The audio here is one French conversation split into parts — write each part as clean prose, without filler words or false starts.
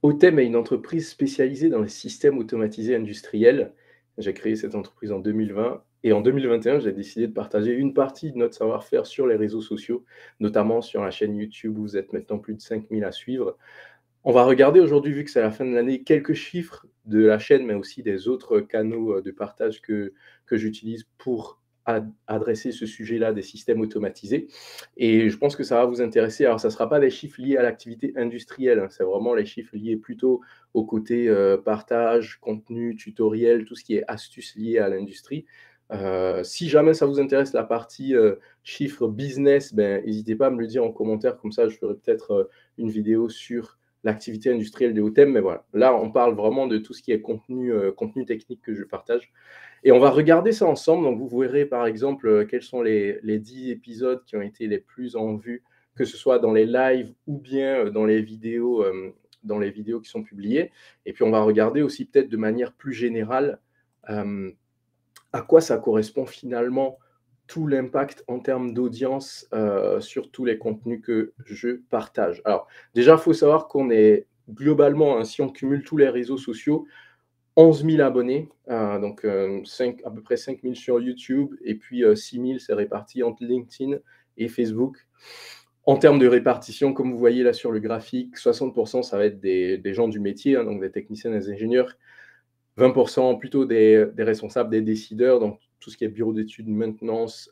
Otem est une entreprise spécialisée dans les systèmes automatisés industriels. J'ai créé cette entreprise en 2020 et en 2021, j'ai décidé de partager une partie de notre savoir-faire sur les réseaux sociaux, notamment sur la chaîne YouTube où vous êtes maintenant plus de 5 000 à suivre. On va regarder aujourd'hui, vu que c'est la fin de l'année, quelques chiffres de la chaîne, mais aussi des autres canaux de partage que j'utilise pour adresser ce sujet-là des systèmes automatisés. Et je pense que ça va vous intéresser. Alors, ça ne sera pas des chiffres liés à l'activité industrielle, hein, c'est vraiment les chiffres liés plutôt au côté partage, contenu, tutoriel, tout ce qui est astuces liées à l'industrie. Si jamais ça vous intéresse la partie chiffres business, ben, n'hésitez pas à me le dire en commentaire, comme ça je ferai peut-être une vidéo sur l'activité industrielle des Otem, mais voilà. Là, on parle vraiment de tout ce qui est contenu technique que je partage. Et on va regarder ça ensemble. Donc, vous verrez par exemple quels sont les 10 épisodes qui ont été les plus en vue, que ce soit dans les lives ou bien dans les vidéos qui sont publiées. Et puis, on va regarder aussi peut-être de manière plus générale euh, à quoi ça correspond finalement tout l'impact en termes d'audience sur tous les contenus que je partage. Alors, déjà, il faut savoir qu'on est globalement, hein, si on cumule tous les réseaux sociaux, 11 000 abonnés, donc à peu près 5 000 sur YouTube, et puis 6 000, c'est réparti entre LinkedIn et Facebook. En termes de répartition, comme vous voyez là sur le graphique, 60% ça va être des gens du métier, hein, donc des techniciens, des ingénieurs, 20% plutôt des responsables, des décideurs, donc tout ce qui est bureau d'études, maintenance,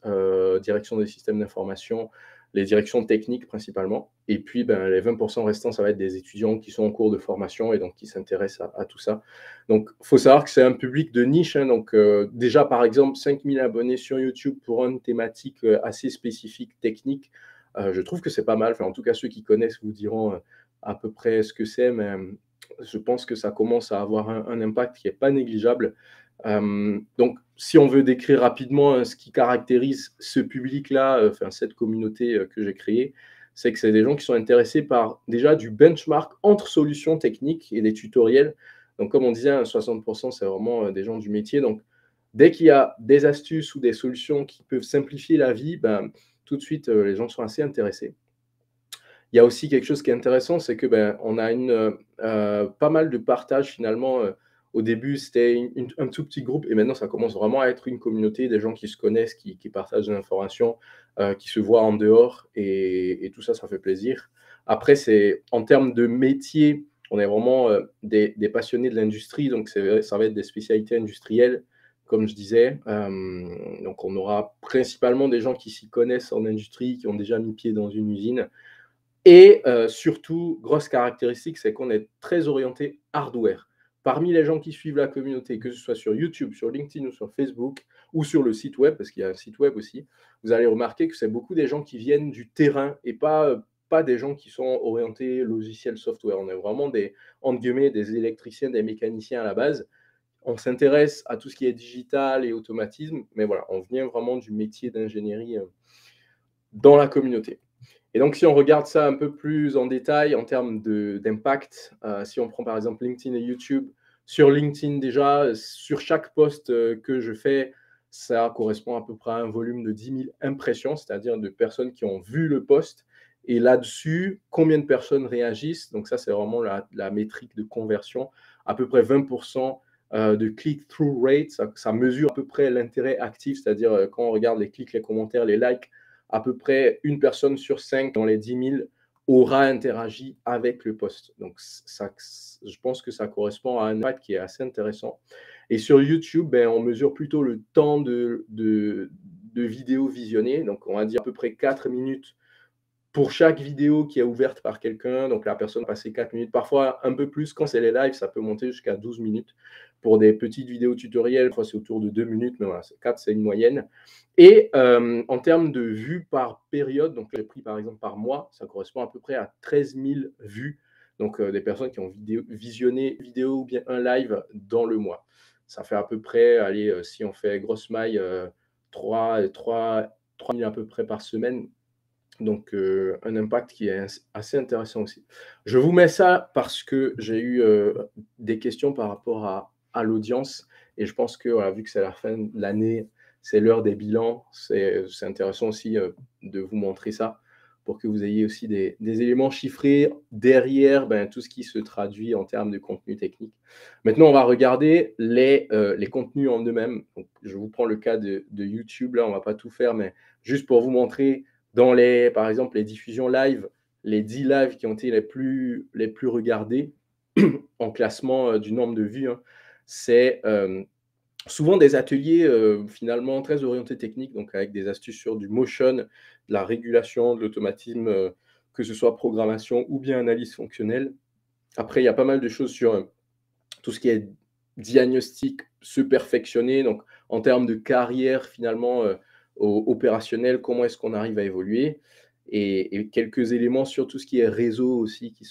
direction des systèmes d'information, les directions techniques principalement. Et puis, ben, les 20% restants, ça va être des étudiants qui sont en cours de formation et donc qui s'intéressent à tout ça. Donc, il faut savoir que c'est un public de niche, hein, donc déjà, par exemple, 5 000 abonnés sur YouTube pour une thématique assez spécifique, technique, je trouve que c'est pas mal. Enfin, en tout cas, ceux qui connaissent vous diront à peu près ce que c'est, mais je pense que ça commence à avoir un impact qui n'est pas négligeable. Donc, si on veut décrire rapidement ce qui caractérise ce public-là, enfin cette communauté que j'ai créée, c'est que c'est des gens qui sont intéressés par déjà du benchmark entre solutions techniques et des tutoriels. Donc, comme on disait, 60%, c'est vraiment des gens du métier. Donc, dès qu'il y a des astuces ou des solutions qui peuvent simplifier la vie, ben, tout de suite, les gens sont assez intéressés. Il y a aussi quelque chose qui est intéressant, c'est que, ben, on a pas mal de partages finalement, au début, c'était un tout petit groupe et maintenant ça commence vraiment à être une communauté, des gens qui se connaissent, qui partagent des informations, qui se voient en dehors et tout ça, ça fait plaisir. Après, c'est en termes de métier, on est vraiment, des passionnés de l'industrie, donc ça va être des spécialités industrielles, comme je disais. Donc on aura principalement des gens qui s'y connaissent en industrie, qui ont déjà mis pied dans une usine et surtout, grosse caractéristique, c'est qu'on est très orienté hardware. Parmi les gens qui suivent la communauté, que ce soit sur YouTube, sur LinkedIn ou sur Facebook ou sur le site web, parce qu'il y a un site web aussi, vous allez remarquer que c'est beaucoup des gens qui viennent du terrain et pas des gens qui sont orientés logiciel, software. On est vraiment des, entre guillemets, des électriciens, des mécaniciens à la base. On s'intéresse à tout ce qui est digital et automatisme, mais voilà, on vient vraiment du métier d'ingénierie dans la communauté. Et donc, si on regarde ça un peu plus en détail en termes d'impact, si on prend par exemple LinkedIn et YouTube, sur LinkedIn déjà, sur chaque post que je fais, ça correspond à peu près à un volume de 10 000 impressions, c'est-à-dire de personnes qui ont vu le post. Et là-dessus, combien de personnes réagissent? Donc ça, c'est vraiment la métrique de conversion. À peu près 20% de click-through rate, ça mesure à peu près l'intérêt actif, c'est-à-dire quand on regarde les clics, les commentaires, les likes, à peu près une personne sur 5 dans les 10 000 aura interagi avec le post. Donc, ça, je pense que ça correspond à un impact qui est assez intéressant. Et sur YouTube, ben, on mesure plutôt le temps de vidéo visionnée. Donc, on va dire à peu près 4 minutes pour chaque vidéo qui est ouverte par quelqu'un, donc la personne a passé 4 minutes, parfois un peu plus quand c'est les lives, ça peut monter jusqu'à 12 minutes. Pour des petites vidéos tutoriels, c'est autour de 2 minutes, mais voilà, 4, c'est une moyenne. Et en termes de vues par période, donc j'ai pris par exemple par mois, ça correspond à peu près à 13 000 vues, donc des personnes qui ont visionné une vidéo ou bien un live dans le mois. Ça fait à peu près, allez, si on fait grosse maille, 3 000 à peu près par semaine, donc, un impact qui est assez intéressant aussi. Je vous mets ça parce que j'ai eu des questions par rapport à l'audience et je pense que, voilà, vu que c'est la fin de l'année, c'est l'heure des bilans, c'est intéressant aussi de vous montrer ça pour que vous ayez aussi des éléments chiffrés derrière, tout ce qui se traduit en termes de contenu technique. Maintenant, on va regarder les contenus en eux-mêmes. Donc, je vous prends le cas de YouTube, là, on ne va pas tout faire, mais juste pour vous montrer dans par exemple, les diffusions live, les 10 lives qui ont été les plus regardés en classement du nombre de vues, hein, c'est souvent des ateliers finalement très orientés techniques, donc avec des astuces sur du motion, de la régulation, de l'automatisme, que ce soit programmation ou bien analyse fonctionnelle. Après, il y a pas mal de choses sur tout ce qui est diagnostic, se perfectionner, donc en termes de carrière finalement opérationnelle, comment est-ce qu'on arrive à évoluer et quelques éléments sur tout ce qui est réseau aussi qui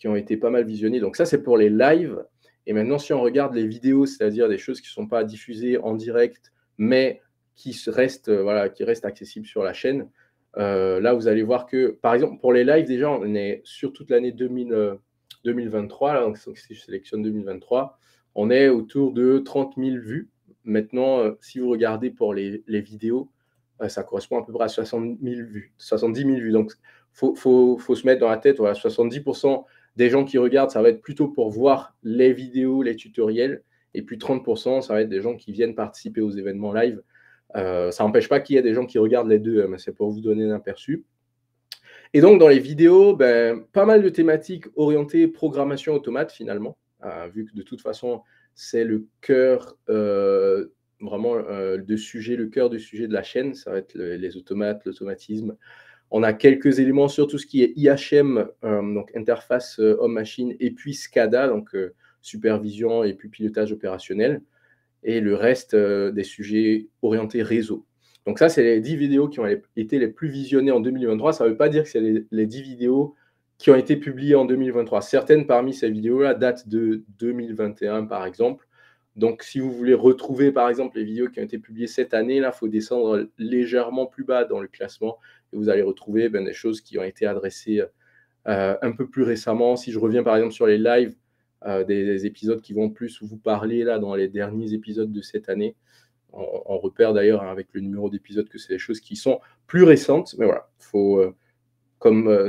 ont été pas mal visionnés. Donc ça, c'est pour les lives. Et maintenant, si on regarde les vidéos, c'est-à-dire des choses qui ne sont pas diffusées en direct, mais qui restent accessibles sur la chaîne, là, vous allez voir que, par exemple, pour les lives, déjà, on est sur toute l'année 2023, là, donc si je sélectionne 2023, on est autour de 30 000 vues. Maintenant, si vous regardez pour les vidéos, ça correspond à peu près à 60 000 vues, 70 000 vues. Donc, faut se mettre dans la tête, voilà, 70% des gens qui regardent, ça va être plutôt pour voir les vidéos, les tutoriels, et puis 30%, ça va être des gens qui viennent participer aux événements live. Ça n'empêche pas qu'il y ait des gens qui regardent les deux, mais c'est pour vous donner un aperçu. Et donc, dans les vidéos, pas mal de thématiques orientées programmation automate, finalement, vu que de toute façon, c'est le cœur, vraiment, le cœur du sujet de la chaîne. Ça va être les automates, l'automatisme. On a quelques éléments sur tout ce qui est IHM, donc interface homme-machine, et puis SCADA, donc supervision et puis pilotage opérationnel. Et le reste des sujets orientés réseau. Donc ça, c'est les 10 vidéos qui ont été les plus visionnées en 2023. Ça ne veut pas dire que c'est les 10 vidéos qui ont été publiées en 2023. Certaines parmi ces vidéos-là datent de 2021, par exemple. Donc, si vous voulez retrouver, par exemple, les vidéos qui ont été publiées cette année, là, il faut descendre légèrement plus bas dans le classement et vous allez retrouver des choses qui ont été adressées un peu plus récemment. Si je reviens, par exemple, sur les lives, des épisodes qui vont plus vous parler là dans les derniers épisodes de cette année. On repère d'ailleurs avec le numéro d'épisode que c'est des choses qui sont plus récentes, mais voilà,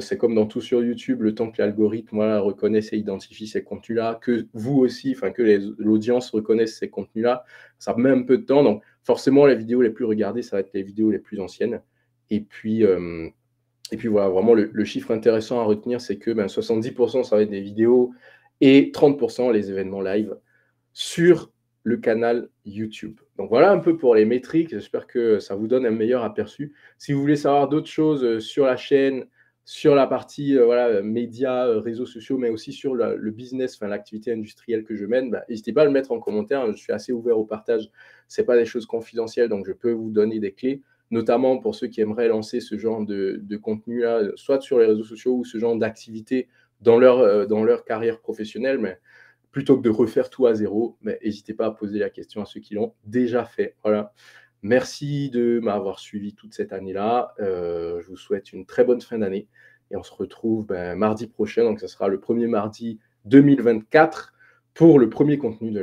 c'est comme dans tout sur YouTube, le temps que l'algorithme reconnaisse et identifie ces contenus-là, que vous aussi, enfin que l'audience reconnaisse ces contenus-là, ça met un peu de temps. Donc forcément, les vidéos les plus regardées, ça va être les vidéos les plus anciennes. Et puis voilà, vraiment le chiffre intéressant à retenir, c'est que 70%, ça va être des vidéos et 30% les événements live sur le canal YouTube. Donc voilà un peu pour les métriques. J'espère que ça vous donne un meilleur aperçu. Si vous voulez savoir d'autres choses sur la chaîne, sur la partie médias, réseaux sociaux, mais aussi sur le business, enfin l'activité industrielle que je mène, n'hésitez pas à le mettre en commentaire. Je suis assez ouvert au partage. Ce n'est pas des choses confidentielles, donc je peux vous donner des clés, notamment pour ceux qui aimeraient lancer ce genre de contenu-là, soit sur les réseaux sociaux ou ce genre d'activité dans leur carrière professionnelle. Mais plutôt que de refaire tout à zéro, mais n'hésitez pas à poser la question à ceux qui l'ont déjà fait. Voilà. Merci de m'avoir suivi toute cette année-là. Je vous souhaite une très bonne fin d'année et on se retrouve mardi prochain. Donc, ce sera le premier mardi 2024 pour le premier contenu de